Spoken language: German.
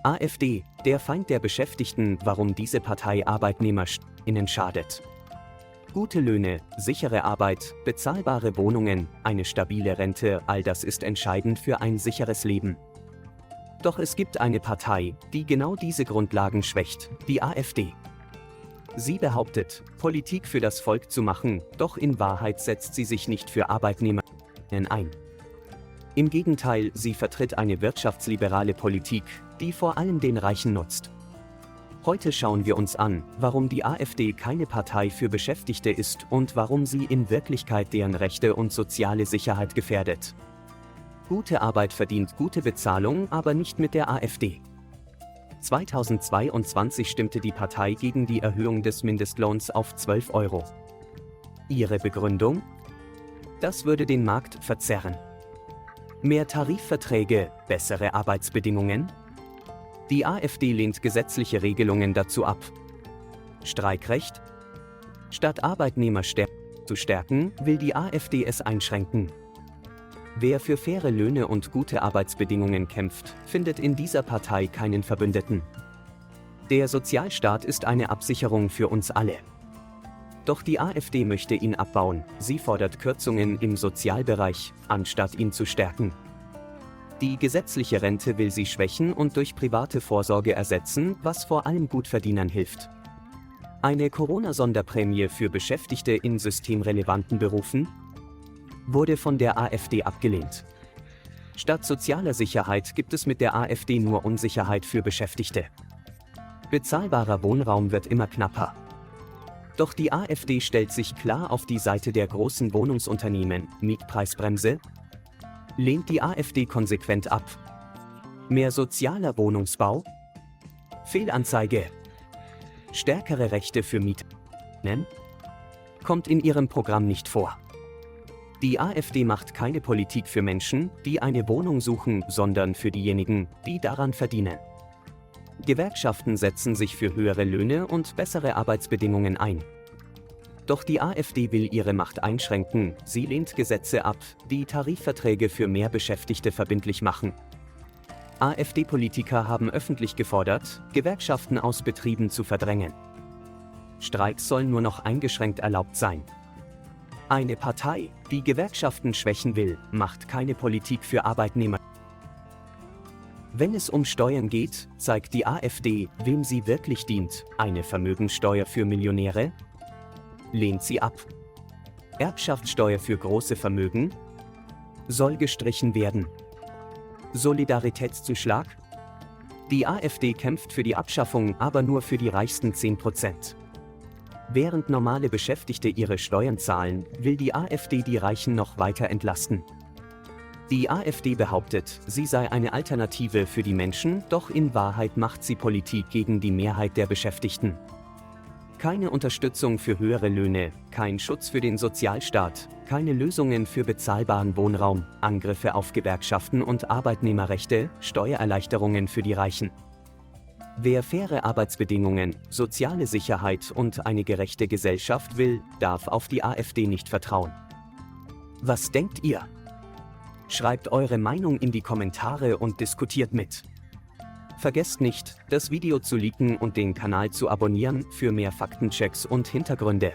AfD, der Feind der Beschäftigten, warum diese Partei ArbeitnehmerInnen schadet. Gute Löhne, sichere Arbeit, bezahlbare Wohnungen, eine stabile Rente, all das ist entscheidend für ein sicheres Leben. Doch es gibt eine Partei, die genau diese Grundlagen schwächt, die AfD. Sie behauptet, Politik für das Volk zu machen, doch in Wahrheit setzt sie sich nicht für ArbeitnehmerInnen ein. Im Gegenteil, sie vertritt eine wirtschaftsliberale Politik, die vor allem den Reichen nutzt. Heute schauen wir uns an, warum die AfD keine Partei für Beschäftigte ist und warum sie in Wirklichkeit deren Rechte und soziale Sicherheit gefährdet. Gute Arbeit verdient gute Bezahlung, aber nicht mit der AfD. 2022 stimmte die Partei gegen die Erhöhung des Mindestlohns auf 12 Euro. Ihre Begründung? Das würde den Markt verzerren. Mehr Tarifverträge, bessere Arbeitsbedingungen? Die AfD lehnt gesetzliche Regelungen dazu ab. Streikrecht? Statt Arbeitnehmer zu stärken, will die AfD es einschränken. Wer für faire Löhne und gute Arbeitsbedingungen kämpft, findet in dieser Partei keinen Verbündeten. Der Sozialstaat ist eine Absicherung für uns alle. Doch die AfD möchte ihn abbauen, sie fordert Kürzungen im Sozialbereich, anstatt ihn zu stärken. Die gesetzliche Rente will sie schwächen und durch private Vorsorge ersetzen, was vor allem Gutverdienern hilft. Eine Corona-Sonderprämie für Beschäftigte in systemrelevanten Berufen wurde von der AfD abgelehnt. Statt sozialer Sicherheit gibt es mit der AfD nur Unsicherheit für Beschäftigte. Bezahlbarer Wohnraum wird immer knapper. Doch die AfD stellt sich klar auf die Seite der großen Wohnungsunternehmen. Mietpreisbremse? Lehnt die AfD konsequent ab. Mehr sozialer Wohnungsbau? Fehlanzeige. Stärkere Rechte für Mieterinnen? Kommt in ihrem Programm nicht vor. Die AfD macht keine Politik für Menschen, die eine Wohnung suchen, sondern für diejenigen, die daran verdienen. Gewerkschaften setzen sich für höhere Löhne und bessere Arbeitsbedingungen ein. Doch die AfD will ihre Macht einschränken, sie lehnt Gesetze ab, die Tarifverträge für mehr Beschäftigte verbindlich machen. AfD-Politiker haben öffentlich gefordert, Gewerkschaften aus Betrieben zu verdrängen. Streiks sollen nur noch eingeschränkt erlaubt sein. Eine Partei, die Gewerkschaften schwächen will, macht keine Politik für Arbeitnehmer. Wenn es um Steuern geht, zeigt die AfD, wem sie wirklich dient. Eine Vermögenssteuer für Millionäre? Lehnt sie ab. Erbschaftssteuer für große Vermögen? Soll gestrichen werden. Solidaritätszuschlag? Die AfD kämpft für die Abschaffung, aber nur für die reichsten 10%. Während normale Beschäftigte ihre Steuern zahlen, will die AfD die Reichen noch weiter entlasten. Die AfD behauptet, sie sei eine Alternative für die Menschen, doch in Wahrheit macht sie Politik gegen die Mehrheit der Beschäftigten. Keine Unterstützung für höhere Löhne, kein Schutz für den Sozialstaat, keine Lösungen für bezahlbaren Wohnraum, Angriffe auf Gewerkschaften und Arbeitnehmerrechte, Steuererleichterungen für die Reichen. Wer faire Arbeitsbedingungen, soziale Sicherheit und eine gerechte Gesellschaft will, darf auf die AfD nicht vertrauen. Was denkt ihr? Schreibt eure Meinung in die Kommentare und diskutiert mit. Vergesst nicht, das Video zu liken und den Kanal zu abonnieren für mehr Faktenchecks und Hintergründe.